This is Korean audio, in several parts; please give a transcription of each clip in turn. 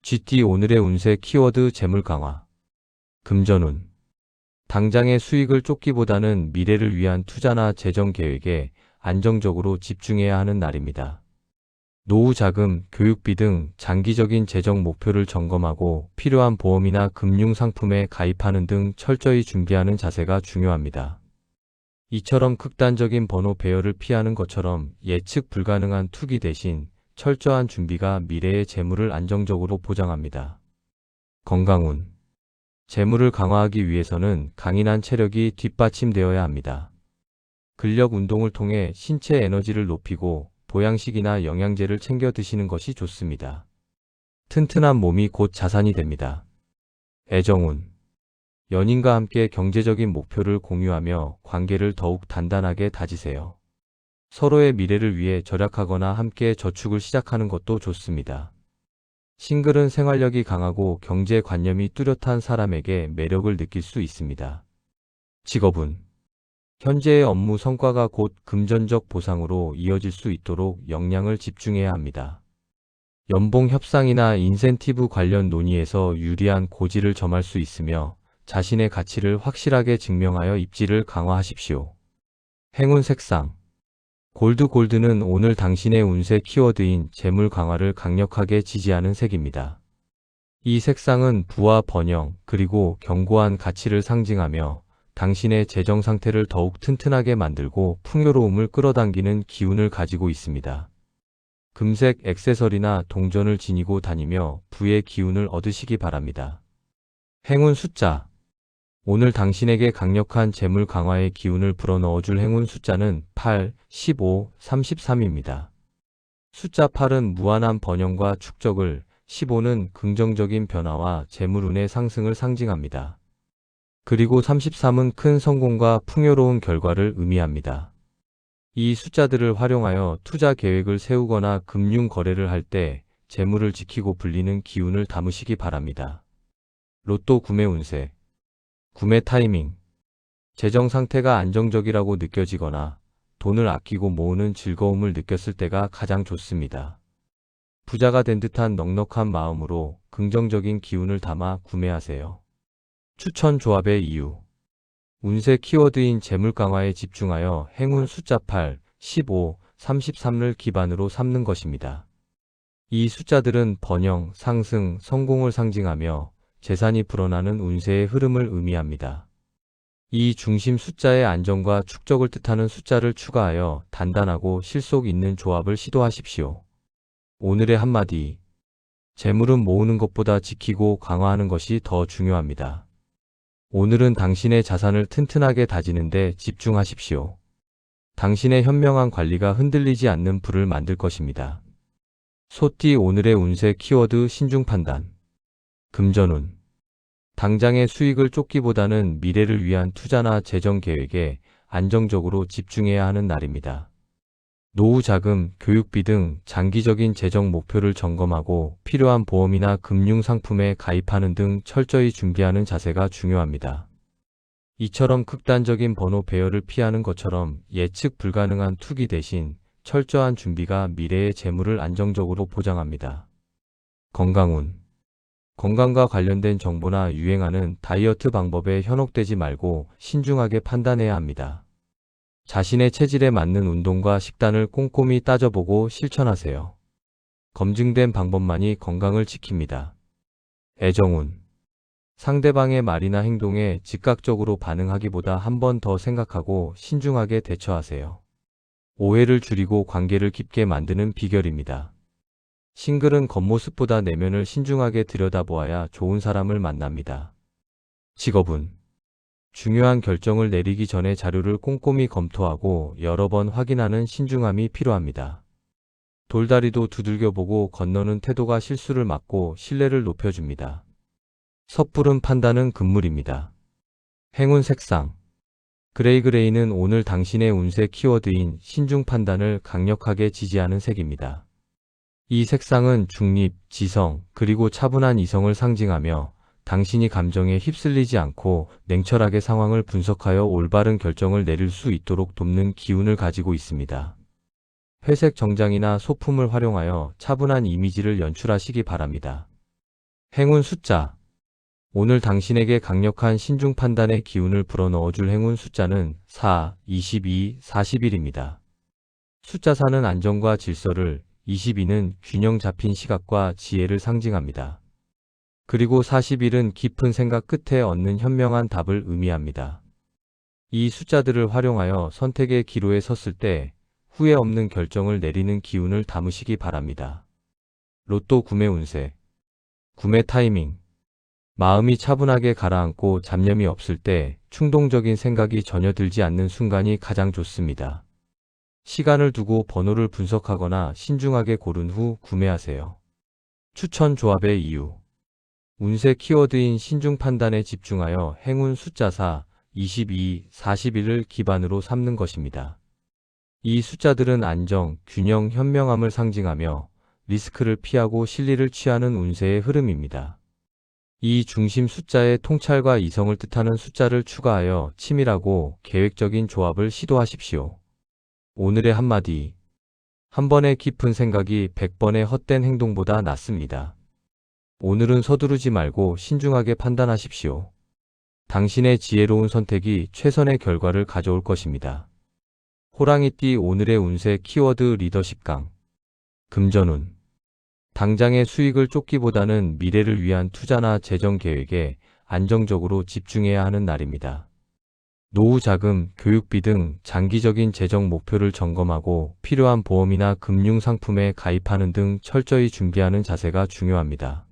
GT 오늘의 운세 키워드 재물 강화. 금전운. 당장의 수익을 쫓기보다는 미래를 위한 투자나 재정 계획에 안정적으로 집중해야 하는 날입니다. 노후 자금, 교육비 등 장기적인 재정 목표를 점검하고 필요한 보험이나 금융 상품에 가입하는 등 철저히 준비하는 자세가 중요합니다. 이처럼 극단적인 번호 배열을 피하는 것처럼 예측 불가능한 투기 대신 철저한 준비가 미래의 재물을 안정적으로 보장합니다. 건강운. 재물을 강화하기 위해서는 강인한 체력이 뒷받침되어야 합니다. 근력 운동을 통해 신체 에너지를 높이고 보양식이나 영양제를 챙겨 드시는 것이 좋습니다. 튼튼한 몸이 곧 자산이 됩니다. 애정운. 연인과 함께 경제적인 목표를 공유하며 관계를 더욱 단단하게 다지세요. 서로의 미래를 위해 절약하거나 함께 저축을 시작하는 것도 좋습니다. 싱글은 생활력이 강하고 경제관념이 뚜렷한 사람에게 매력을 느낄 수 있습니다. 직업운. 현재의 업무 성과가 곧 금전적 보상으로 이어질 수 있도록 역량을 집중해야 합니다. 연봉 협상이나 인센티브 관련 논의에서 유리한 고지를 점할 수 있으며 자신의 가치를 확실하게 증명하여 입지를 강화하십시오. 행운 색상. 골드는 오늘 당신의 운세 키워드인 재물 강화를 강력하게 지지하는 색입니다. 이 색상은 부와 번영, 그리고 견고한 가치를 상징하며 당신의 재정 상태를 더욱 튼튼하게 만들고 풍요로움을 끌어당기는 기운을 가지고 있습니다. 금색 액세서리나 동전을 지니고 다니며 부의 기운을 얻으시기 바랍니다. 행운 숫자. 오늘 당신에게 강력한 재물 강화의 기운을 불어넣어줄 행운 숫자는 8, 15, 33입니다. 숫자 8은 무한한 번영과 축적을, 15는 긍정적인 변화와 재물운의 상승을 상징합니다. 그리고 33은 큰 성공과 풍요로운 결과를 의미합니다. 이 숫자들을 활용하여 투자 계획을 세우거나 금융 거래를 할 때 재물을 지키고 불리는 기운을 담으시기 바랍니다. 로또 구매 운세. 구매 타이밍. 재정 상태가 안정적이라고 느껴지거나 돈을 아끼고 모으는 즐거움을 느꼈을 때가 가장 좋습니다. 부자가 된 듯한 넉넉한 마음으로 긍정적인 기운을 담아 구매하세요. 추천 조합의 이유. 운세 키워드인 재물 강화에 집중하여 행운 숫자 8, 15, 33을 기반으로 삼는 것입니다. 이 숫자들은 번영, 상승, 성공을 상징하며 재산이 불어나는 운세의 흐름을 의미합니다. 이 중심 숫자의 안정과 축적을 뜻하는 숫자를 추가하여 단단하고 실속 있는 조합을 시도하십시오. 오늘의 한마디. 재물은 모으는 것보다 지키고 강화하는 것이 더 중요합니다. 오늘은 당신의 자산을 튼튼하게 다지는 데 집중하십시오. 당신의 현명한 관리가 흔들리지 않는 부를 만들 것입니다. 소띠 오늘의 운세 키워드 신중 판단. 금전운. 당장의 수익을 쫓기보다는 미래를 위한 투자나 재정 계획에 안정적으로 집중해야 하는 날입니다. 노후 자금, 교육비 등 장기적인 재정 목표를 점검하고 필요한 보험이나 금융 상품에 가입하는 등 철저히 준비하는 자세가 중요합니다. 이처럼 극단적인 번호 배열을 피하는 것처럼 예측 불가능한 투기 대신 철저한 준비가 미래의 재물을 안정적으로 보장합니다. 건강운. 건강과 관련된 정보나 유행하는 다이어트 방법에 현혹되지 말고 신중하게 판단해야 합니다. 자신의 체질에 맞는 운동과 식단을 꼼꼼히 따져보고 실천하세요. 검증된 방법만이 건강을 지킵니다. 애정운. 상대방의 말이나 행동에 즉각적으로 반응하기보다 한 번 더 생각하고 신중하게 대처하세요. 오해를 줄이고 관계를 깊게 만드는 비결입니다. 싱글은 겉모습보다 내면을 신중하게 들여다보아야 좋은 사람을 만납니다. 직업운. 중요한 결정을 내리기 전에 자료를 꼼꼼히 검토하고 여러 번 확인하는 신중함이 필요합니다. 돌다리도 두들겨보고 건너는 태도가 실수를 막고 신뢰를 높여줍니다. 섣부른 판단은 금물입니다. 행운 색상. 그레이는 오늘 당신의 운세 키워드인 신중 판단을 강력하게 지지하는 색입니다. 이 색상은 중립, 지성, 그리고 차분한 이성을 상징하며 당신이 감정에 휩쓸리지 않고 냉철하게 상황을 분석하여 올바른 결정을 내릴 수 있도록 돕는 기운을 가지고 있습니다. 회색 정장이나 소품을 활용하여 차분한 이미지를 연출하시기 바랍니다. 행운 숫자. 오늘 당신에게 강력한 신중 판단의 기운을 불어넣어줄 행운 숫자는 4, 22, 41입니다. 숫자 4는 안정과 질서를, 22는 균형 잡힌 시각과 지혜를 상징합니다. 그리고 41은 깊은 생각 끝에 얻는 현명한 답을 의미합니다. 이 숫자들을 활용하여 선택의 기로에 섰을 때 후회 없는 결정을 내리는 기운을 담으시기 바랍니다. 로또 구매 운세. 구매 타이밍. 마음이 차분하게 가라앉고 잡념이 없을 때 충동적인 생각이 전혀 들지 않는 순간이 가장 좋습니다. 시간을 두고 번호를 분석하거나 신중하게 고른 후 구매하세요. 추천 조합의 이유. 운세 키워드인 신중 판단에 집중하여 행운 숫자 4, 22, 41을 기반으로 삼는 것입니다. 이 숫자들은 안정, 균형, 현명함을 상징하며 리스크를 피하고 실리를 취하는 운세의 흐름입니다. 이 중심 숫자에 통찰과 이성을 뜻하는 숫자를 추가하여 치밀하고 계획적인 조합을 시도하십시오. 오늘의 한마디. 한 번의 깊은 생각이 100번의 헛된 행동보다 낫습니다. 오늘은 서두르지 말고 신중하게 판단하십시오. 당신의 지혜로운 선택이 최선의 결과를 가져올 것입니다. 호랑이띠 오늘의 운세 키워드 리더십 강. 금전운. 당장의 수익을 쫓기보다는 미래를 위한 투자나 재정 계획에 안정적으로 집중해야 하는 날입니다. 노후 자금, 교육비 등 장기적인 재정 목표를 점검하고 필요한 보험이나 금융 상품에 가입하는 등 철저히 준비하는 자세가 중요합니다.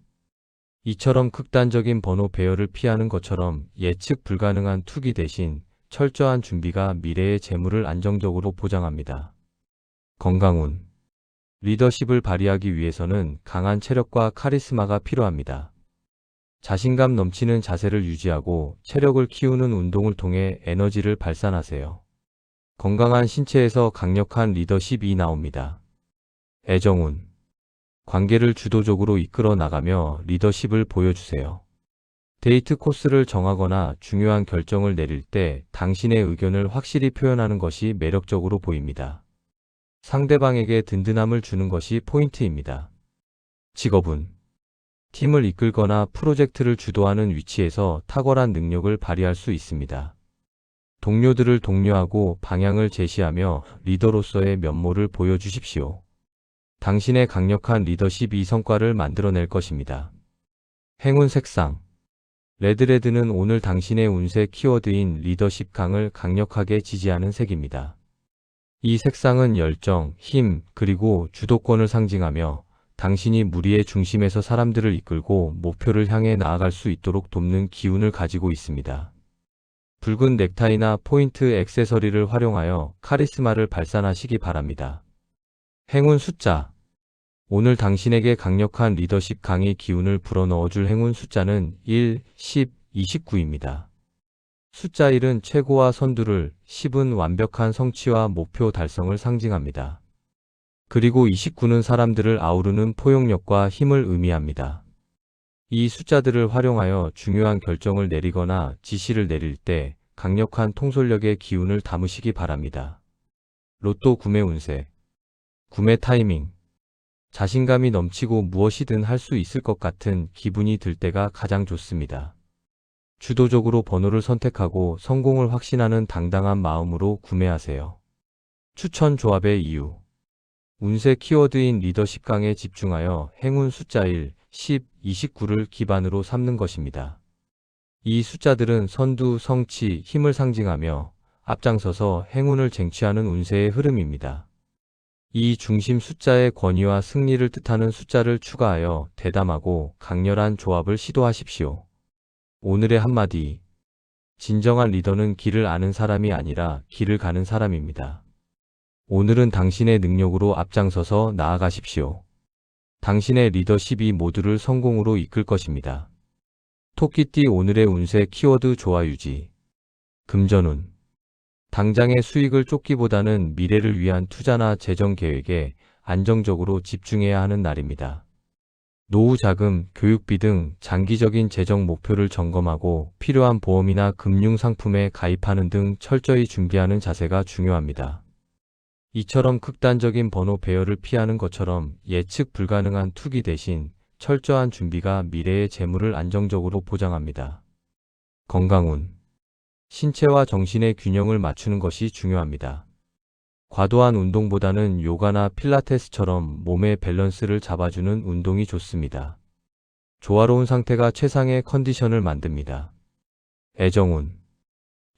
이처럼 극단적인 번호 배열을 피하는 것처럼 예측 불가능한 투기 대신 철저한 준비가 미래의 재물을 안정적으로 보장합니다. 건강운. 리더십을 발휘하기 위해서는 강한 체력과 카리스마가 필요합니다. 자신감 넘치는 자세를 유지하고 체력을 키우는 운동을 통해 에너지를 발산하세요. 건강한 신체에서 강력한 리더십이 나옵니다. 애정운. 관계를 주도적으로 이끌어 나가며 리더십을 보여주세요. 데이트 코스를 정하거나 중요한 결정을 내릴 때 당신의 의견을 확실히 표현하는 것이 매력적으로 보입니다. 상대방에게 든든함을 주는 것이 포인트입니다. 직업운. 팀을 이끌거나 프로젝트를 주도하는 위치에서 탁월한 능력을 발휘할 수 있습니다. 동료들을 독려하고 방향을 제시하며 리더로서의 면모를 보여주십시오. 당신의 강력한 리더십이 성과를 만들어낼 것입니다. 행운 색상. 레드는 오늘 당신의 운세 키워드인 리더십 강을 강력하게 지지하는 색입니다. 이 색상은 열정, 힘, 그리고 주도권을 상징하며 당신이 무리의 중심에서 사람들을 이끌고 목표를 향해 나아갈 수 있도록 돕는 기운을 가지고 있습니다. 붉은 넥타이나 포인트 액세서리를 활용하여 카리스마를 발산하시기 바랍니다. 행운 숫자. 오늘 당신에게 강력한 리더십 강의 기운을 불어넣어줄 행운 숫자는 1, 10, 29입니다. 숫자 1은 최고와 선두를, 10은 완벽한 성취와 목표 달성을 상징합니다. 그리고 29는 사람들을 아우르는 포용력과 힘을 의미합니다. 이 숫자들을 활용하여 중요한 결정을 내리거나 지시를 내릴 때 강력한 통솔력의 기운을 담으시기 바랍니다. 로또 구매 운세. 구매 타이밍. 자신감이 넘치고 무엇이든 할 수 있을 것 같은 기분이 들 때가 가장 좋습니다. 주도적으로 번호를 선택하고 성공을 확신하는 당당한 마음으로 구매하세요. 추천 조합의 이유. 운세 키워드인 리더십 강에 집중하여 행운 숫자 1, 10, 29를 기반으로 삼는 것입니다. 이 숫자들은 선두, 성취, 힘을 상징하며 앞장서서 행운을 쟁취하는 운세의 흐름입니다. 이 중심 숫자의 권위와 승리를 뜻하는 숫자를 추가하여 대담하고 강렬한 조합을 시도하십시오. 오늘의 한마디. 진정한 리더는 길을 아는 사람이 아니라 길을 가는 사람입니다. 오늘은 당신의 능력으로 앞장서서 나아가십시오. 당신의 리더십이 모두를 성공으로 이끌 것입니다. 토끼띠 오늘의 운세 키워드 조화 유지. 금전운. 당장의 수익을 쫓기보다는 미래를 위한 투자나 재정 계획에 안정적으로 집중해야 하는 날입니다. 노후 자금, 교육비 등 장기적인 재정 목표를 점검하고 필요한 보험이나 금융 상품에 가입하는 등 철저히 준비하는 자세가 중요합니다. 이처럼 극단적인 번호 배열을 피하는 것처럼 예측 불가능한 투기 대신 철저한 준비가 미래의 재물을 안정적으로 보장합니다. 건강운. 신체와 정신의 균형을 맞추는 것이 중요합니다. 과도한 운동보다는 요가나 필라테스처럼 몸의 밸런스를 잡아주는 운동이 좋습니다. 조화로운 상태가 최상의 컨디션을 만듭니다. 애정운.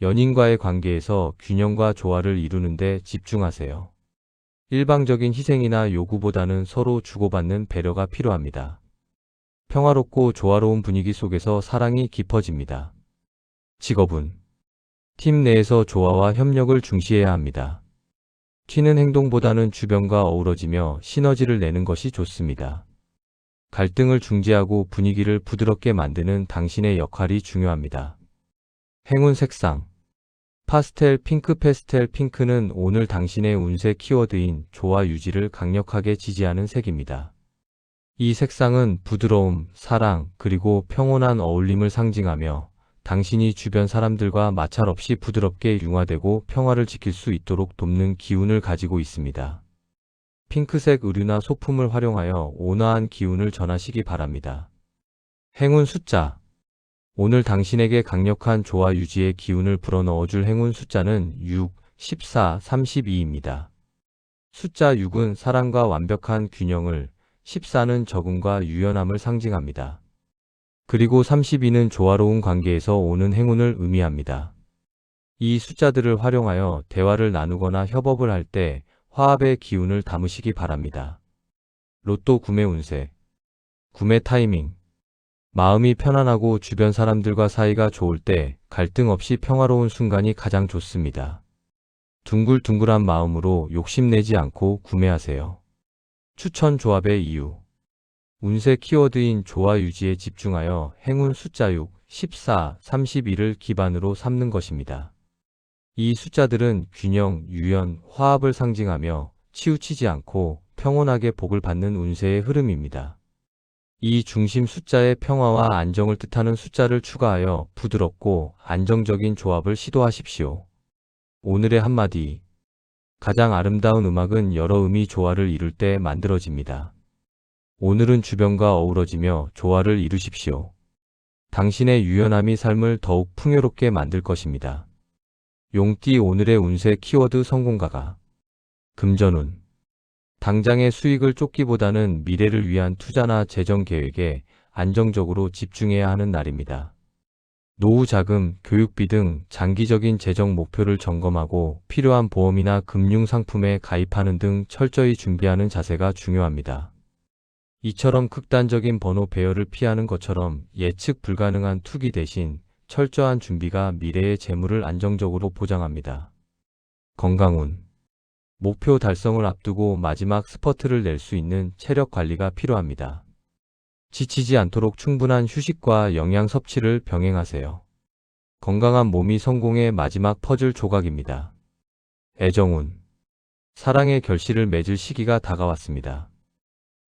연인과의 관계에서 균형과 조화를 이루는 데 집중하세요. 일방적인 희생이나 요구보다는 서로 주고받는 배려가 필요합니다. 평화롭고 조화로운 분위기 속에서 사랑이 깊어집니다. 직업운. 팀 내에서 조화와 협력을 중시해야 합니다. 튀는 행동보다는 주변과 어우러지며 시너지를 내는 것이 좋습니다. 갈등을 중재하고 분위기를 부드럽게 만드는 당신의 역할이 중요합니다. 행운 색상. 파스텔 핑크. 패스텔 핑크는 오늘 당신의 운세 키워드인 조화 유지를 강력하게 지지하는 색입니다. 이 색상은 부드러움, 사랑, 그리고 평온한 어울림을 상징하며 당신이 주변 사람들과 마찰 없이 부드럽게 융화되고 평화를 지킬 수 있도록 돕는 기운을 가지고 있습니다. 핑크색 의류나 소품을 활용하여 온화한 기운을 전하시기 바랍니다. 행운 숫자. 오늘 당신에게 강력한 조화 유지의 기운을 불어넣어줄 행운 숫자는 6, 14, 32입니다. 숫자 6은 사랑과 완벽한 균형을, 14는 적응과 유연함을 상징합니다. 그리고 32는 조화로운 관계에서 오는 행운을 의미합니다. 이 숫자들을 활용하여 대화를 나누거나 협업을 할 때 화합의 기운을 담으시기 바랍니다. 로또 구매 운세. 구매 타이밍. 마음이 편안하고 주변 사람들과 사이가 좋을 때 갈등 없이 평화로운 순간이 가장 좋습니다. 둥글둥글한 마음으로 욕심내지 않고 구매하세요. 추천 조합의 이유. 운세 키워드인 조화 유지에 집중하여 행운 숫자 6, 14, 32를 기반으로 삼는 것입니다. 이 숫자들은 균형, 유연, 화합을 상징하며 치우치지 않고 평온하게 복을 받는 운세의 흐름입니다. 이 중심 숫자의 평화와 안정을 뜻하는 숫자를 추가하여 부드럽고 안정적인 조합을 시도하십시오. 오늘의 한마디. 가장 아름다운 음악은 여러 음이 조화를 이룰 때 만들어집니다. 오늘은 주변과 어우러지며 조화를 이루십시오. 당신의 유연함이 삶을 더욱 풍요롭게 만들 것입니다. 용띠 오늘의 운세 키워드 성공가가. 금전운. 당장의 수익을 쫓기보다는 미래를 위한 투자나 재정 계획에 안정적으로 집중해야 하는 날입니다. 노후 자금, 교육비 등 장기적인 재정 목표를 점검하고 필요한 보험이나 금융 상품에 가입하는 등 철저히 준비하는 자세가 중요합니다. 이처럼 극단적인 번호 배열을 피하는 것처럼 예측 불가능한 투기 대신 철저한 준비가 미래의 재물을 안정적으로 보장합니다. 건강운. 목표 달성을 앞두고 마지막 스퍼트를 낼 수 있는 체력 관리가 필요합니다. 지치지 않도록 충분한 휴식과 영양 섭취를 병행하세요. 건강한 몸이 성공의 마지막 퍼즐 조각입니다. 애정운. 사랑의 결실을 맺을 시기가 다가왔습니다.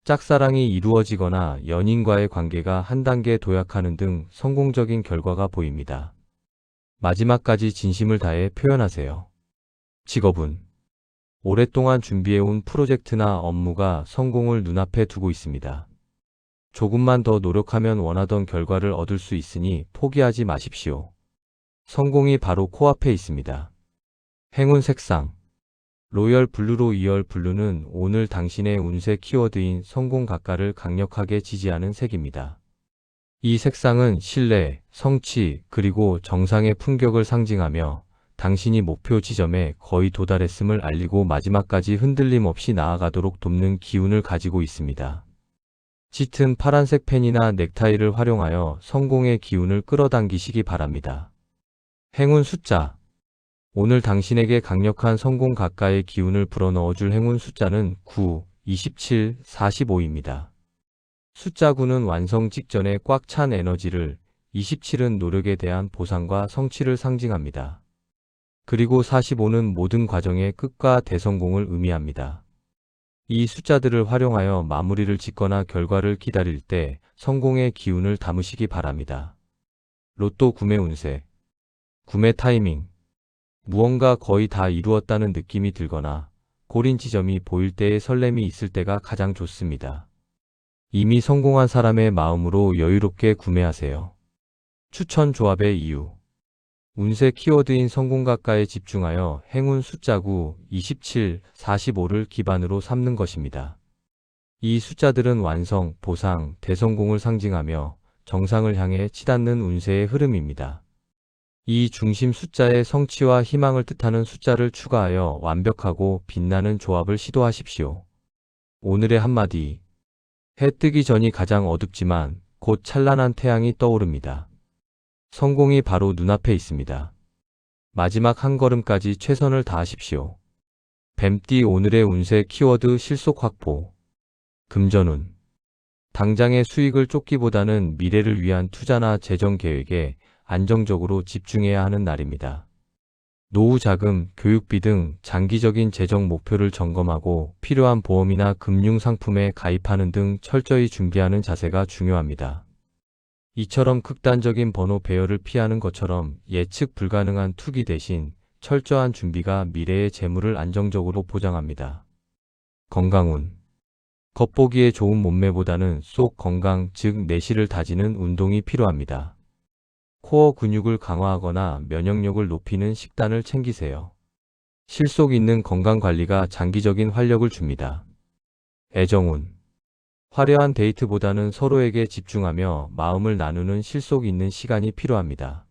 짝사랑이 이루어지거나 연인과의 관계가 한 단계 도약하는 등 성공적인 결과가 보입니다. 마지막까지 진심을 다해 표현하세요. 직업운. 오랫동안 준비해온 프로젝트나 업무가 성공을 눈앞에 두고 있습니다. 조금만 더 노력하면 원하던 결과를 얻을 수 있으니 포기하지 마십시오. 성공이 바로 코앞에 있습니다. 행운 색상. 로열 블루로 이열 블루는 오늘 당신의 운세 키워드인 성공 가가를 강력하게 지지하는 색입니다. 이 색상은 신뢰, 성취, 그리고 정상의 품격을 상징하며 당신이 목표 지점에 거의 도달했음을 알리고 마지막까지 흔들림 없이 나아가도록 돕는 기운을 가지고 있습니다. 짙은 파란색 펜이나 넥타이를 활용하여 성공의 기운을 끌어당기시기 바랍니다. 행운 숫자. 오늘 당신에게 강력한 성공 가가의 기운을 불어넣어줄 행운 숫자는 9, 27, 45입니다. 숫자 9는 완성 직전에 꽉 찬 에너지를, 27은 노력에 대한 보상과 성취를 상징합니다. 그리고 45는 모든 과정의 끝과 대성공을 의미합니다. 이 숫자들을 활용하여 마무리를 짓거나 결과를 기다릴 때 성공의 기운을 담으시기 바랍니다. 로또 구매 운세. 구매 타이밍. 무언가 거의 다 이루었다는 느낌이 들거나 골인 지점이 보일 때의 설렘이 있을 때가 가장 좋습니다. 이미 성공한 사람의 마음으로 여유롭게 구매하세요. 추천 조합의 이유. 운세 키워드인 성공가가에 집중하여 행운 숫자 9, 27, 45를 기반으로 삼는 것입니다. 이 숫자들은 완성, 보상, 대성공을 상징하며 정상을 향해 치닫는 운세의 흐름입니다. 이 중심 숫자에 성취와 희망을 뜻하는 숫자를 추가하여 완벽하고 빛나는 조합을 시도하십시오. 오늘의 한마디. 해 뜨기 전이 가장 어둡지만 곧 찬란한 태양이 떠오릅니다. 성공이 바로 눈앞에 있습니다. 마지막 한 걸음까지 최선을 다하십시오. 뱀띠 오늘의 운세 키워드 실속 확보. 금전운. 당장의 수익을 쫓기보다는 미래를 위한 투자나 재정 계획에 안정적으로 집중해야 하는 날입니다. 노후 자금, 교육비 등 장기적인 재정 목표를 점검하고 필요한 보험이나 금융 상품에 가입하는 등 철저히 준비하는 자세가 중요합니다. 이처럼 극단적인 번호 배열을 피하는 것처럼 예측 불가능한 투기 대신 철저한 준비가 미래의 재물을 안정적으로 보장합니다. 건강운. 겉보기에 좋은 몸매보다는 속 건강, 즉 내실을 다지는 운동이 필요합니다. 코어 근육을 강화하거나 면역력을 높이는 식단을 챙기세요. 실속 있는 건강관리가 장기적인 활력을 줍니다. 애정운. 화려한 데이트보다는 서로에게 집중하며 마음을 나누는 실속 있는 시간이 필요합니다.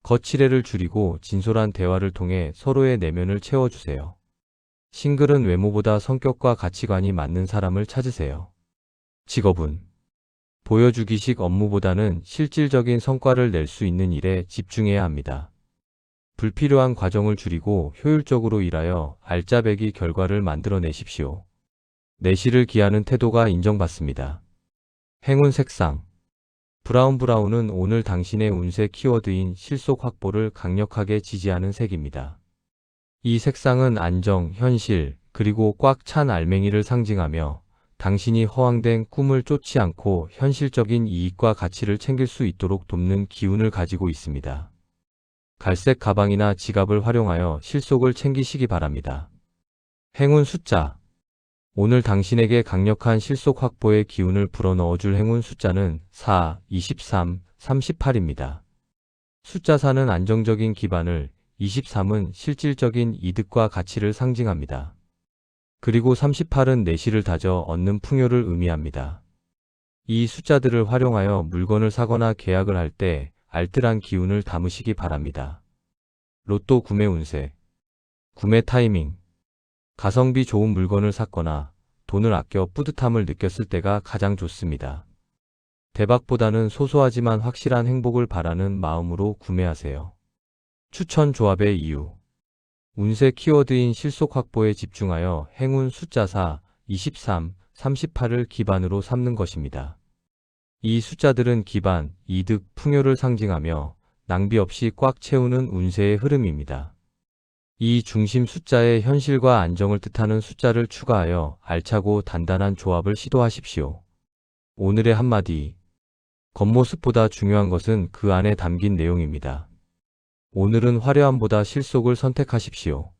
거칠애를 줄이고 진솔한 대화를 통해 서로의 내면을 채워주세요. 싱글은 외모보다 성격과 가치관이 맞는 사람을 찾으세요. 직업운. 보여주기식 업무보다는 실질적인 성과를 낼 수 있는 일에 집중해야 합니다. 불필요한 과정을 줄이고 효율적으로 일하여 알짜배기 결과를 만들어내십시오. 내실을 기하는 태도가 인정받습니다. 행운 색상. 브라운은 오늘 당신의 운세 키워드인 실속 확보를 강력하게 지지하는 색입니다. 이 색상은 안정, 현실, 그리고 꽉 찬 알맹이를 상징하며 당신이 허황된 꿈을 쫓지 않고 현실적인 이익과 가치를 챙길 수 있도록 돕는 기운을 가지고 있습니다. 갈색 가방이나 지갑을 활용하여 실속을 챙기시기 바랍니다. 행운 숫자. 오늘 당신에게 강력한 실속 확보의 기운을 불어넣어줄 행운 숫자는 4, 23, 38입니다. 숫자 4는 안정적인 기반을, 23은 실질적인 이득과 가치를 상징합니다. 그리고 38은 내실을 다져 얻는 풍요를 의미합니다. 이 숫자들을 활용하여 물건을 사거나 계약을 할 때 알뜰한 기운을 담으시기 바랍니다. 로또 구매 운세. 구매 타이밍. 가성비 좋은 물건을 샀거나 돈을 아껴 뿌듯함을 느꼈을 때가 가장 좋습니다. 대박보다는 소소하지만 확실한 행복을 바라는 마음으로 구매하세요. 추천 조합의 이유. 운세 키워드인 실속 확보에 집중하여 행운 숫자 4, 23, 38을 기반으로 삼는 것입니다. 이 숫자들은 기반, 이득, 풍요를 상징하며 낭비 없이 꽉 채우는 운세의 흐름입니다. 이 중심 숫자에 현실과 안정을 뜻하는 숫자를 추가하여 알차고 단단한 조합을 시도하십시오. 오늘의 한마디. 겉모습보다 중요한 것은 그 안에 담긴 내용입니다. 오늘은 화려함보다 실속을 선택하십시오.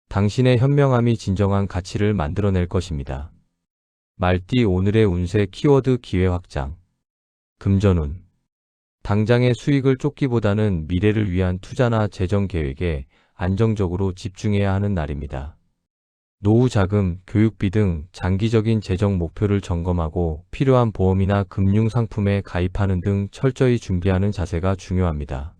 당신의 현명함이 진정한 가치를 만들어낼 것입니다. 말띠 오늘의 운세 키워드 기회 확장. 금전운. 당장의 수익을 쫓기보다는 미래를 위한 투자나 재정 계획에 안정적으로 집중해야 하는 날입니다. 노후 자금, 교육비 등 장기적인 재정 목표를 점검하고 필요한 보험이나 금융 상품에 가입하는 등 철저히 준비하는 자세가 중요합니다.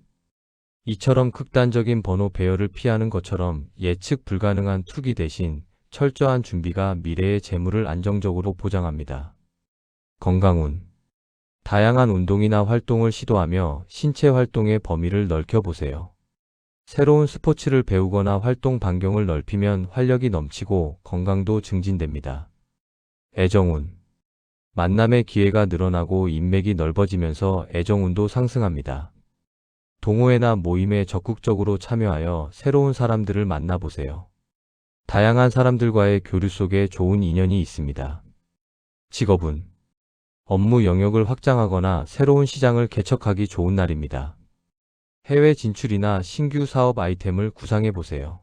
이처럼 극단적인 번호 배열을 피하는 것처럼 예측 불가능한 투기 대신 철저한 준비가 미래의 재물을 안정적으로 보장합니다. 건강운. 다양한 운동이나 활동을 시도하며 신체 활동의 범위를 넓혀보세요. 새로운 스포츠를 배우거나 활동 반경을 넓히면 활력이 넘치고 건강도 증진됩니다. 애정운. 만남의 기회가 늘어나고 인맥이 넓어지면서 애정운도 상승합니다. 동호회나 모임에 적극적으로 참여하여 새로운 사람들을 만나보세요. 다양한 사람들과의 교류 속에 좋은 인연이 있습니다. 직업운. 업무 영역을 확장하거나 새로운 시장을 개척하기 좋은 날입니다. 해외 진출이나 신규 사업 아이템을 구상해 보세요.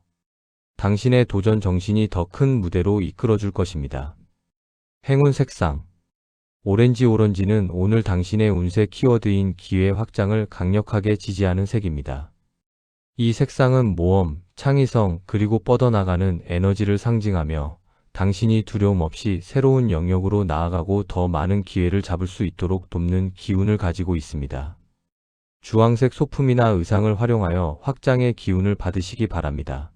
당신의 도전 정신이 더 큰 무대로 이끌어줄 것입니다. 행운 색상. 오렌지는 오늘 당신의 운세 키워드인 기회 확장을 강력하게 지지하는 색입니다. 이 색상은 모험, 창의성, 그리고 뻗어나가는 에너지를 상징하며 당신이 두려움 없이 새로운 영역으로 나아가고 더 많은 기회를 잡을 수 있도록 돕는 기운을 가지고 있습니다. 주황색 소품이나 의상을 활용하여 확장의 기운을 받으시기 바랍니다.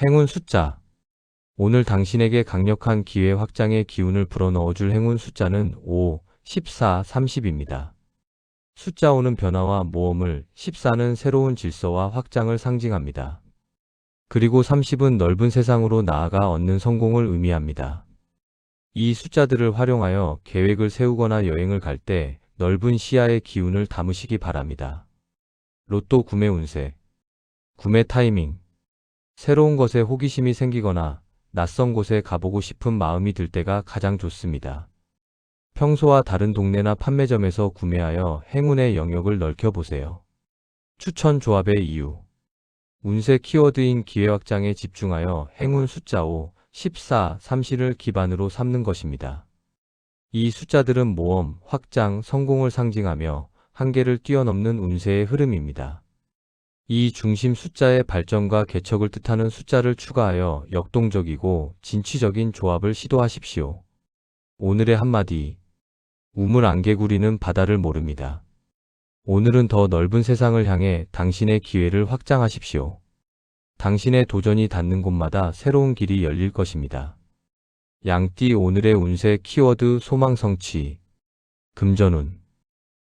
행운 숫자. 오늘 당신에게 강력한 기회 확장의 기운을 불어넣어줄 행운 숫자는 5, 14, 30입니다. 숫자 5는 변화와 모험을, 14는 새로운 질서와 확장을 상징합니다. 그리고 30은 넓은 세상으로 나아가 얻는 성공을 의미합니다. 이 숫자들을 활용하여 계획을 세우거나 여행을 갈 때 넓은 시야의 기운을 담으시기 바랍니다. 로또 구매 운세. 구매 타이밍. 새로운 것에 호기심이 생기거나 낯선 곳에 가보고 싶은 마음이 들 때가 가장 좋습니다. 평소와 다른 동네나 판매점에서 구매하여 행운의 영역을 넓혀보세요. 추천 조합의 이유. 운세 키워드인 기회 확장에 집중하여 행운 숫자 5, 14, 30을 기반으로 삼는 것입니다. 이 숫자들은 모험, 확장, 성공을 상징하며 한계를 뛰어넘는 운세의 흐름입니다. 이 중심 숫자의 발전과 개척을 뜻하는 숫자를 추가하여 역동적이고 진취적인 조합을 시도하십시오. 오늘의 한마디. 우물 안개구리는 바다를 모릅니다. 오늘은 더 넓은 세상을 향해 당신의 기회를 확장하십시오. 당신의 도전이 닿는 곳마다 새로운 길이 열릴 것입니다. 양띠 오늘의 운세 키워드 소망 성취. 금전운.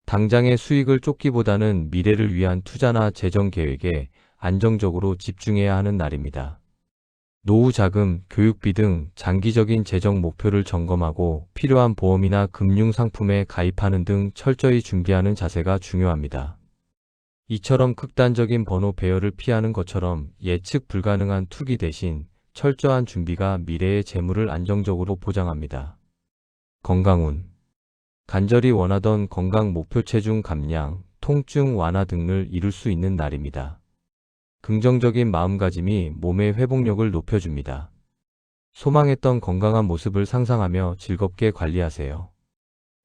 당장의 수익을 쫓기보다는 미래를 위한 투자나 재정 계획에 안정적으로 집중해야 하는 날입니다. 노후 자금, 교육비 등 장기적인 재정 목표를 점검하고 필요한 보험이나 금융 상품에 가입하는 등 철저히 준비하는 자세가 중요합니다. 이처럼 극단적인 번호 배열을 피하는 것처럼 예측 불가능한 투기 대신 철저한 준비가 미래의 재물을 안정적으로 보장합니다. 건강운. 간절히 원하던 건강 목표 체중 감량, 통증 완화 등을 이룰 수 있는 날입니다. 긍정적인 마음가짐이 몸의 회복력을 높여줍니다. 소망했던 건강한 모습을 상상하며 즐겁게 관리하세요.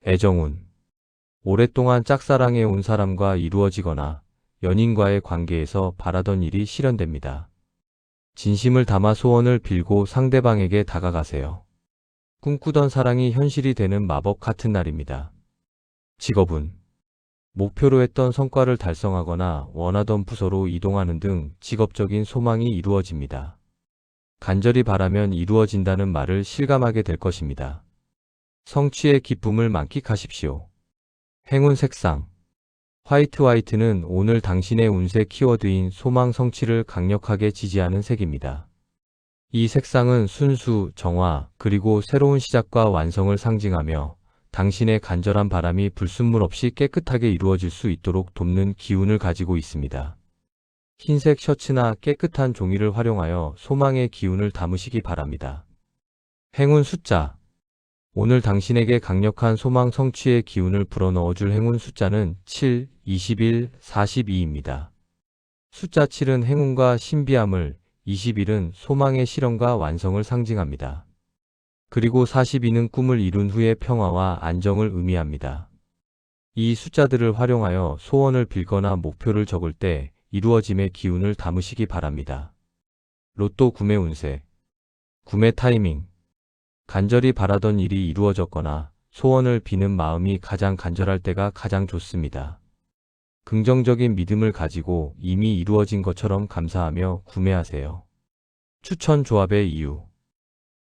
애정운. 오랫동안 짝사랑해 온 사람과 이루어지거나 연인과의 관계에서 바라던 일이 실현됩니다. 진심을 담아 소원을 빌고 상대방에게 다가가세요. 꿈꾸던 사랑이 현실이 되는 마법 같은 날입니다. 직업운. 목표로 했던 성과를 달성하거나 원하던 부서로 이동하는 등 직업적인 소망이 이루어집니다. 간절히 바라면 이루어진다는 말을 실감하게 될 것입니다. 성취의 기쁨을 만끽하십시오. 행운 색상. 화이트는 오늘 당신의 운세 키워드인 소망 성취를 강력하게 지지하는 색입니다. 이 색상은 순수, 정화, 그리고 새로운 시작과 완성을 상징하며 당신의 간절한 바람이 불순물 없이 깨끗하게 이루어질 수 있도록 돕는 기운을 가지고 있습니다. 흰색 셔츠나 깨끗한 종이를 활용하여 소망의 기운을 담으시기 바랍니다. 행운 숫자. 오늘 당신에게 강력한 소망 성취의 기운을 불어넣어줄 행운 숫자는 7, 21, 42입니다. 숫자 7은 행운과 신비함을, 21은 소망의 실현과 완성을 상징합니다. 그리고 42는 꿈을 이룬 후의 평화와 안정을 의미합니다. 이 숫자들을 활용하여 소원을 빌거나 목표를 적을 때 이루어짐의 기운을 담으시기 바랍니다. 로또 구매 운세. 구매 타이밍. 간절히 바라던 일이 이루어졌거나 소원을 비는 마음이 가장 간절할 때가 가장 좋습니다. 긍정적인 믿음을 가지고 이미 이루어진 것처럼 감사하며 구매하세요. 추천 조합의 이유.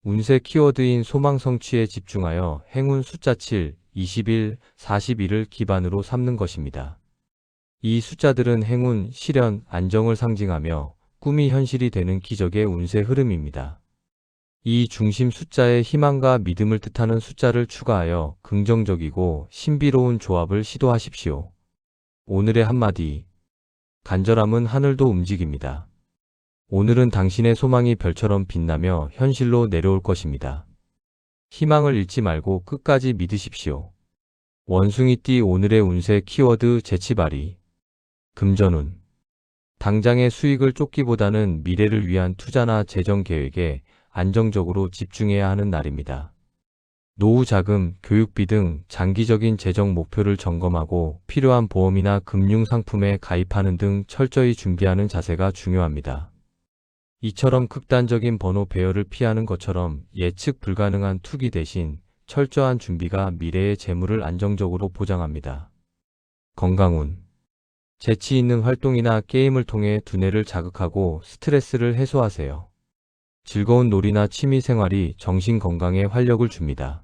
운세 키워드인 소망 성취에 집중하여 행운 숫자 7, 21, 41을 기반으로 삼는 것입니다. 이 숫자들은 행운, 실현, 안정을 상징하며 꿈이 현실이 되는 기적의 운세 흐름입니다. 이 중심 숫자에 희망과 믿음을 뜻하는 숫자를 추가하여 긍정적이고 신비로운 조합을 시도하십시오. 오늘의 한마디. 간절함은 하늘도 움직입니다. 오늘은 당신의 소망이 별처럼 빛나며 현실로 내려올 것입니다. 희망을 잃지 말고 끝까지 믿으십시오. 원숭이띠 오늘의 운세 키워드 재치발휘. 금전운. 당장의 수익을 쫓기보다는 미래를 위한 투자나 재정 계획에 안정적으로 집중해야 하는 날입니다. 노후 자금, 교육비 등 장기적인 재정 목표를 점검하고 필요한 보험이나 금융 상품에 가입하는 등 철저히 준비하는 자세가 중요합니다. 이처럼 극단적인 번호 배열을 피하는 것처럼 예측 불가능한 투기 대신 철저한 준비가 미래의 재물을 안정적으로 보장합니다. 건강운. 재치 있는 활동이나 게임을 통해 두뇌를 자극하고 스트레스를 해소하세요. 즐거운 놀이나 취미 생활이 정신 건강에 활력을 줍니다.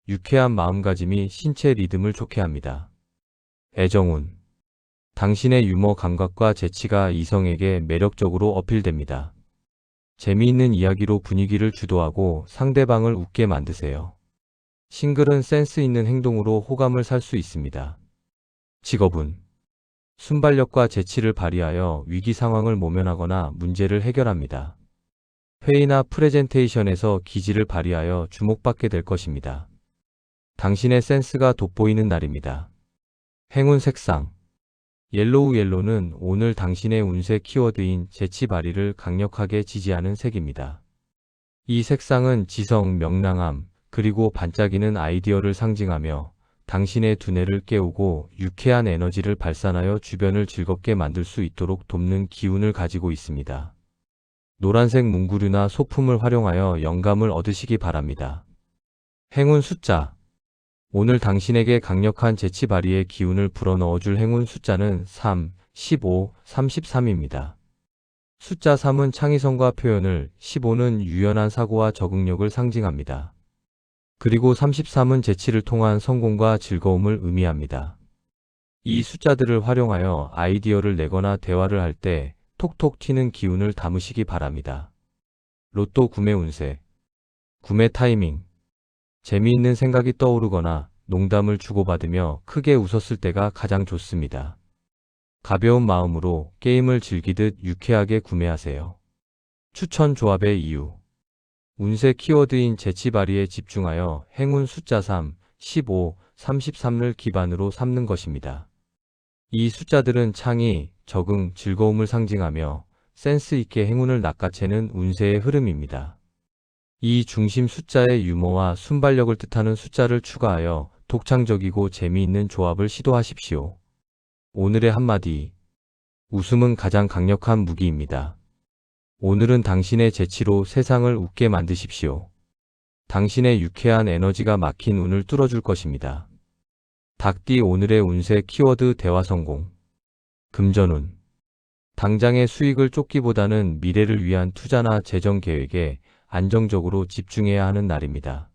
유쾌한 마음가짐이 신체 리듬을 좋게 합니다. 애정운. 당신의 유머 감각과 재치가 이성에게 매력적으로 어필됩니다. 재미있는 이야기로 분위기를 주도하고 상대방을 웃게 만드세요. 싱글은 센스 있는 행동으로 호감을 살 수 있습니다. 직업운. 순발력과 재치를 발휘하여 위기 상황을 모면하거나 문제를 해결합니다. 회의나 프레젠테이션에서 기지를 발휘하여 주목받게 될 것입니다. 당신의 센스가 돋보이는 날입니다. 행운 색상. 옐로우는 오늘 당신의 운세 키워드인 재치 발휘를 강력하게 지지하는 색입니다. 이 색상은 지성, 명랑함, 그리고 반짝이는 아이디어를 상징하며 당신의 두뇌를 깨우고 유쾌한 에너지를 발산하여 주변을 즐겁게 만들 수 있도록 돕는 기운을 가지고 있습니다. 노란색 문구류나 소품을 활용하여 영감을 얻으시기 바랍니다. 행운 숫자. 오늘 당신에게 강력한 재치 발휘의 기운을 불어넣어줄 행운 숫자는 3, 15, 33입니다. 숫자 3은 창의성과 표현을, 15는 유연한 사고와 적응력을 상징합니다. 그리고 33은 재치를 통한 성공과 즐거움을 의미합니다. 이 숫자들을 활용하여 아이디어를 내거나 대화를 할 때 톡톡 튀는 기운을 담으시기 바랍니다. 로또 구매 운세. 구매 타이밍. 재미있는 생각이 떠오르거나 농담을 주고받으며 크게 웃었을 때가 가장 좋습니다. 가벼운 마음으로 게임을 즐기듯 유쾌하게 구매하세요. 추천 조합의 이유. 운세 키워드인 재치 발휘에 집중하여 행운 숫자 3, 15, 33을 기반으로 삼는 것입니다. 이 숫자들은 창의, 적응, 즐거움을 상징하며 센스 있게 행운을 낚아채는 운세의 흐름입니다. 이 중심 숫자의 유머와 순발력을 뜻하는 숫자를 추가하여 독창적이고 재미있는 조합을 시도하십시오. 오늘의 한마디. 웃음은 가장 강력한 무기입니다. 오늘은 당신의 재치로 세상을 웃게 만드십시오. 당신의 유쾌한 에너지가 막힌 운을 뚫어줄 것입니다. 닭띠 오늘의 운세 키워드 대화 성공. 금전운. 당장의 수익을 쫓기보다는 미래를 위한 투자나 재정 계획에 안정적으로 집중해야 하는 날입니다.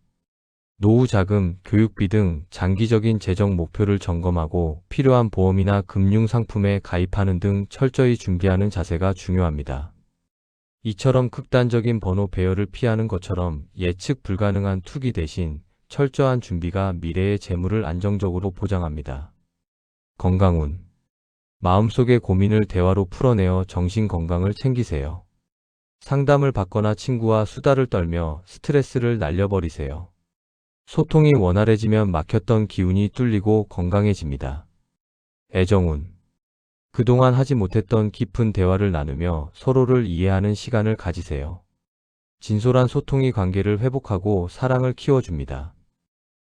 노후 자금, 교육비 등 장기적인 재정 목표를 점검하고 필요한 보험이나 금융 상품에 가입하는 등 철저히 준비하는 자세가 중요합니다. 이처럼 극단적인 번호 배열을 피하는 것처럼 예측 불가능한 투기 대신 철저한 준비가 미래의 재물을 안정적으로 보장합니다. 건강운. 마음속의 고민을 대화로 풀어내어 정신 건강을 챙기세요. 상담을 받거나 친구와 수다를 떨며 스트레스를 날려버리세요. 소통이 원활해지면 막혔던 기운이 뚫리고 건강해집니다. 애정운. 그동안 하지 못했던 깊은 대화를 나누며 서로를 이해하는 시간을 가지세요. 진솔한 소통이 관계를 회복하고 사랑을 키워줍니다.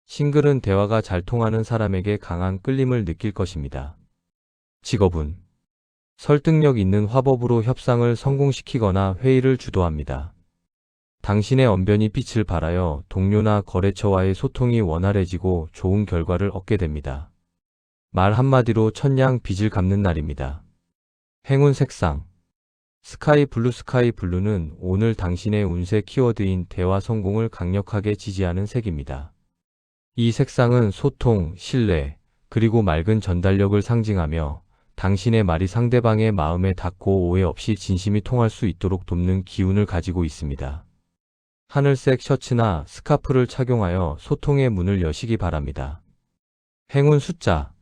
싱글은 대화가 잘 통하는 사람에게 강한 끌림을 느낄 것입니다. 직업운. 설득력 있는 화법으로 협상을 성공시키거나 회의를 주도합니다. 당신의 언변이 빛을 발하여 동료나 거래처와의 소통이 원활해지고 좋은 결과를 얻게 됩니다. 말 한마디로 천냥 빚을 갚는 날입니다. 행운 색상. 스카이 블루는 오늘 당신의 운세 키워드인 대화 성공을 강력하게 지지하는 색입니다. 이 색상은 소통, 신뢰, 그리고 맑은 전달력을 상징하며 당신의 말이 상대방의 마음에 닿고 오해 없이 진심이 통할 수 있도록 돕는 기운을 가지고 있습니다. 하늘색 셔츠나 스카프를 착용하여 소통의 문을 여시기 바랍니다. 행운 숫자.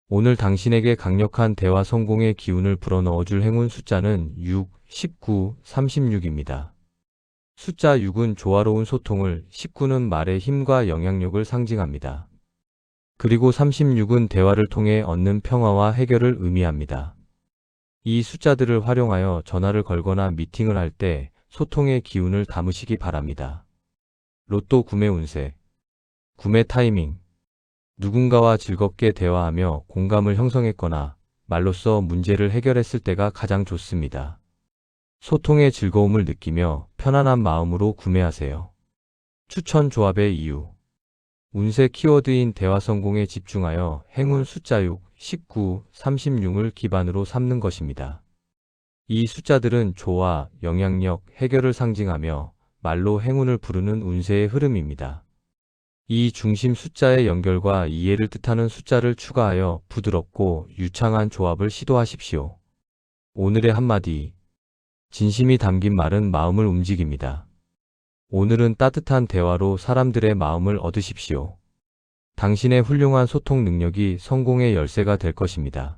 오늘 당신에게 강력한 대화 성공의 기운을 불어넣어줄 행운 숫자는 6, 19, 36입니다. 숫자 6은 조화로운 소통을, 19는 말의 힘과 영향력을 상징합니다. 그리고 36은 대화를 통해 얻는 평화와 해결을 의미합니다. 이 숫자들을 활용하여 전화를 걸거나 미팅을 할 때 소통의 기운을 담으시기 바랍니다. 로또 구매 운세. 구매 타이밍. 누군가와 즐겁게 대화하며 공감을 형성했거나 말로써 문제를 해결했을 때가 가장 좋습니다. 소통의 즐거움을 느끼며 편안한 마음으로 구매하세요. 추천 조합의 이유. 운세 키워드인 대화 성공에 집중하여 행운 숫자 6, 19, 36을 기반으로 삼는 것입니다. 이 숫자들은 조화, 영향력, 해결을 상징하며 말로 행운을 부르는 운세의 흐름입니다. 이 중심 숫자의 연결과 이해를 뜻하는 숫자를 추가하여 부드럽고 유창한 조합을 시도하십시오. 오늘의 한마디. 진심이 담긴 말은 마음을 움직입니다. 오늘은 따뜻한 대화로 사람들의 마음을 얻으십시오. 당신의 훌륭한 소통 능력이 성공의 열쇠가 될 것입니다.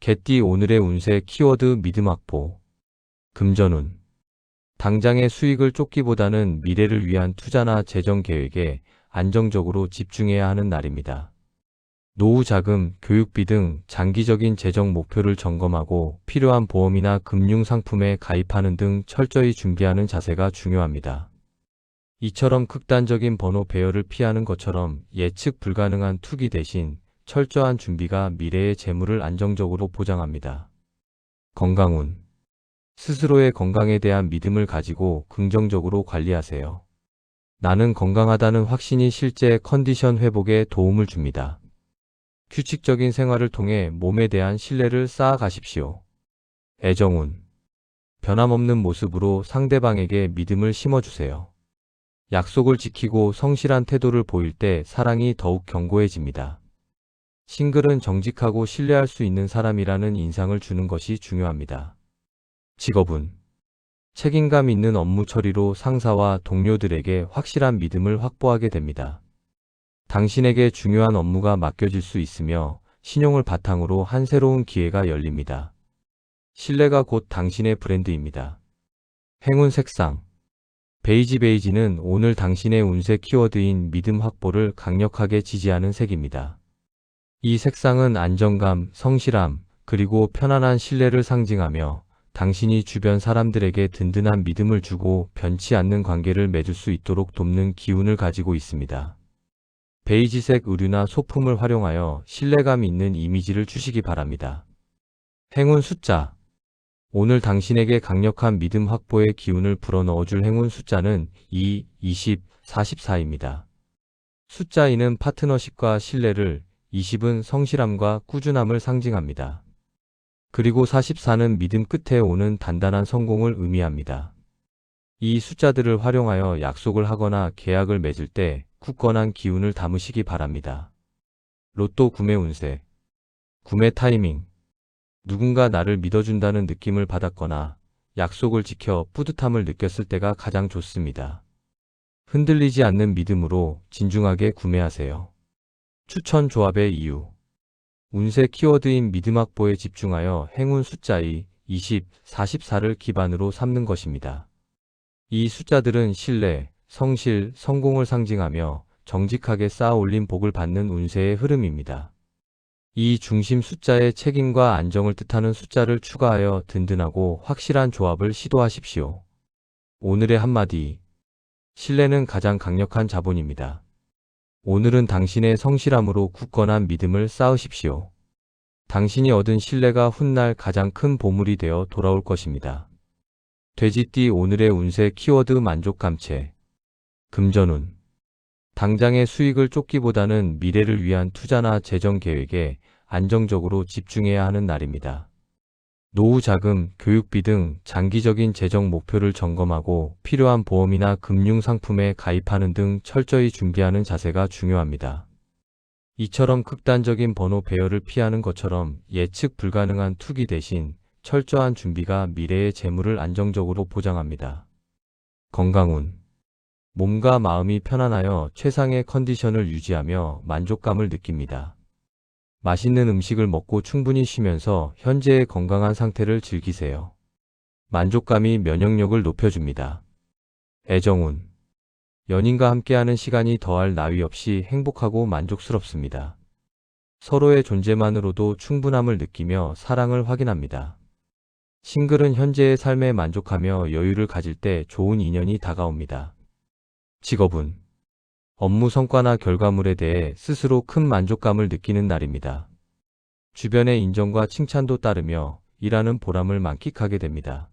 개띠 오늘의 운세 키워드 믿음 확보. 금전운. 당장의 수익을 쫓기보다는 미래를 위한 투자나 재정 계획에 안정적으로 집중해야 하는 날입니다. 노후 자금, 교육비 등 장기적인 재정 목표를 점검하고 필요한 보험이나 금융 상품에 가입하는 등 철저히 준비하는 자세가 중요합니다. 이처럼 극단적인 번호 배열을 피하는 것처럼 예측 불가능한 투기 대신 철저한 준비가 미래의 재물을 안정적으로 보장합니다. 건강운. 스스로의 건강에 대한 믿음을 가지고 긍정적으로 관리하세요. 나는 건강하다는 확신이 실제 컨디션 회복에 도움을 줍니다. 규칙적인 생활을 통해 몸에 대한 신뢰를 쌓아가십시오. 애정운. 변함없는 모습으로 상대방에게 믿음을 심어주세요. 약속을 지키고 성실한 태도를 보일 때 사랑이 더욱 견고해집니다. 싱글은 정직하고 신뢰할 수 있는 사람이라는 인상을 주는 것이 중요합니다. 직업운. 책임감 있는 업무 처리로 상사와 동료들에게 확실한 믿음을 확보하게 됩니다. 당신에게 중요한 업무가 맡겨질 수 있으며 신용을 바탕으로 한 새로운 기회가 열립니다. 신뢰가 곧 당신의 브랜드입니다. 행운 색상. 베이지는 오늘 당신의 운세 키워드인 믿음 확보를 강력하게 지지하는 색입니다. 이 색상은 안정감, 성실함, 그리고 편안한 신뢰를 상징하며 당신이 주변 사람들에게 든든한 믿음을 주고 변치 않는 관계를 맺을 수 있도록 돕는 기운을 가지고 있습니다. 베이지색 의류나 소품을 활용하여 신뢰감 있는 이미지를 주시기 바랍니다. 행운 숫자. 오늘 당신에게 강력한 믿음 확보의 기운을 불어넣어줄 행운 숫자는 2, 20, 44입니다. 숫자 2는 파트너십과 신뢰를, 20은 성실함과 꾸준함을 상징합니다. 그리고 44는 믿음 끝에 오는 단단한 성공을 의미합니다. 이 숫자들을 활용하여 약속을 하거나 계약을 맺을 때 굳건한 기운을 담으시기 바랍니다. 로또 구매 운세. 구매 타이밍. 누군가 나를 믿어준다는 느낌을 받았거나 약속을 지켜 뿌듯함을 느꼈을 때가 가장 좋습니다. 흔들리지 않는 믿음으로 진중하게 구매하세요. 추천 조합의 이유. 운세 키워드인 믿음 확보에 집중하여 행운 숫자 2, 20, 44를 기반으로 삼는 것입니다. 이 숫자들은 신뢰, 성실, 성공을 상징하며 정직하게 쌓아 올린 복을 받는 운세의 흐름입니다. 이 중심 숫자의 책임과 안정을 뜻하는 숫자를 추가하여 든든하고 확실한 조합을 시도하십시오. 오늘의 한마디. 신뢰는 가장 강력한 자본입니다. 오늘은 당신의 성실함으로 굳건한 믿음을 쌓으십시오. 당신이 얻은 신뢰가 훗날 가장 큰 보물이 되어 돌아올 것입니다. 돼지띠 오늘의 운세 키워드 만족감체. 금전운. 당장의 수익을 쫓기보다는 미래를 위한 투자나 재정 계획에 안정적으로 집중해야 하는 날입니다. 노후 자금, 교육비 등 장기적인 재정 목표를 점검하고 필요한 보험이나 금융 상품에 가입하는 등 철저히 준비하는 자세가 중요합니다. 이처럼 극단적인 번호 배열을 피하는 것처럼 예측 불가능한 투기 대신 철저한 준비가 미래의 재물을 안정적으로 보장합니다. 건강운. 몸과 마음이 편안하여 최상의 컨디션을 유지하며 만족감을 느낍니다. 맛있는 음식을 먹고 충분히 쉬면서 현재의 건강한 상태를 즐기세요. 만족감이 면역력을 높여줍니다. 애정운. 연인과 함께하는 시간이 더할 나위 없이 행복하고 만족스럽습니다. 서로의 존재만으로도 충분함을 느끼며 사랑을 확인합니다. 싱글은 현재의 삶에 만족하며 여유를 가질 때 좋은 인연이 다가옵니다. 직업운. 업무 성과나 결과물에 대해 스스로 큰 만족감을 느끼는 날입니다. 주변의 인정과 칭찬도 따르며 일하는 보람을 만끽하게 됩니다.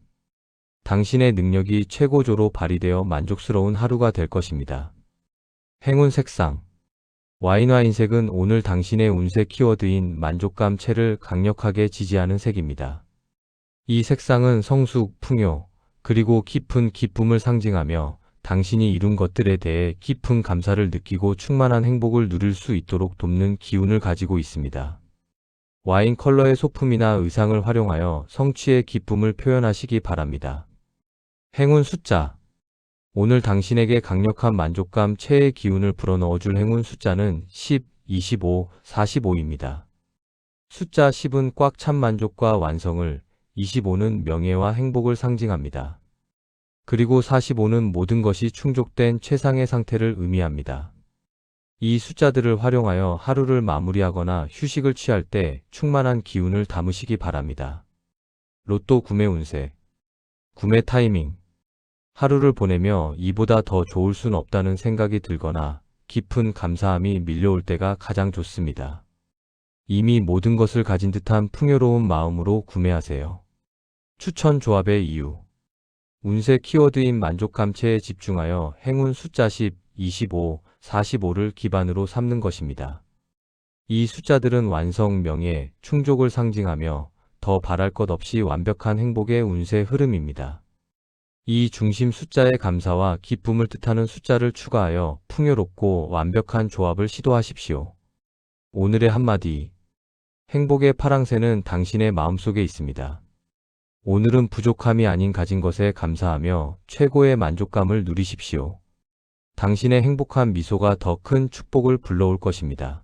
당신의 능력이 최고조로 발휘되어 만족스러운 하루가 될 것입니다. 행운 색상. 와인색은 오늘 당신의 운세 키워드인 만족감체를 강력하게 지지하는 색입니다. 이 색상은 성숙, 풍요, 그리고 깊은 기쁨을 상징하며 당신이 이룬 것들에 대해 깊은 감사를 느끼고 충만한 행복을 누릴 수 있도록 돕는 기운을 가지고 있습니다. 와인 컬러의 소품이나 의상을 활용하여 성취의 기쁨을 표현하시기 바랍니다. 행운 숫자. 오늘 당신에게 강력한 만족감 체의 기운을 불어넣어줄 행운 숫자는 10, 25, 45입니다. 숫자 10은 꽉 찬 만족과 완성을, 25는 명예와 행복을 상징합니다. 그리고 45는 모든 것이 충족된 최상의 상태를 의미합니다. 이 숫자들을 활용하여 하루를 마무리하거나 휴식을 취할 때 충만한 기운을 담으시기 바랍니다. 로또 구매 운세. 구매 타이밍. 하루를 보내며 이보다 더 좋을 순 없다는 생각이 들거나 깊은 감사함이 밀려올 때가 가장 좋습니다. 이미 모든 것을 가진 듯한 풍요로운 마음으로 구매하세요. 추천 조합의 이유. 운세 키워드인 만족감체에 집중하여 행운 숫자 10, 25, 45를 기반으로 삼는 것입니다. 이 숫자들은 완성, 명예, 충족을 상징하며 더 바랄 것 없이 완벽한 행복의 운세 흐름입니다. 이 중심 숫자의 감사와 기쁨을 뜻하는 숫자를 추가하여 풍요롭고 완벽한 조합을 시도하십시오. 오늘의 한마디. 행복의 파랑새는 당신의 마음속에 있습니다. 오늘은 부족함이 아닌 가진 것에 감사하며 최고의 만족감을 누리십시오. 당신의 행복한 미소가 더 큰 축복을 불러올 것입니다.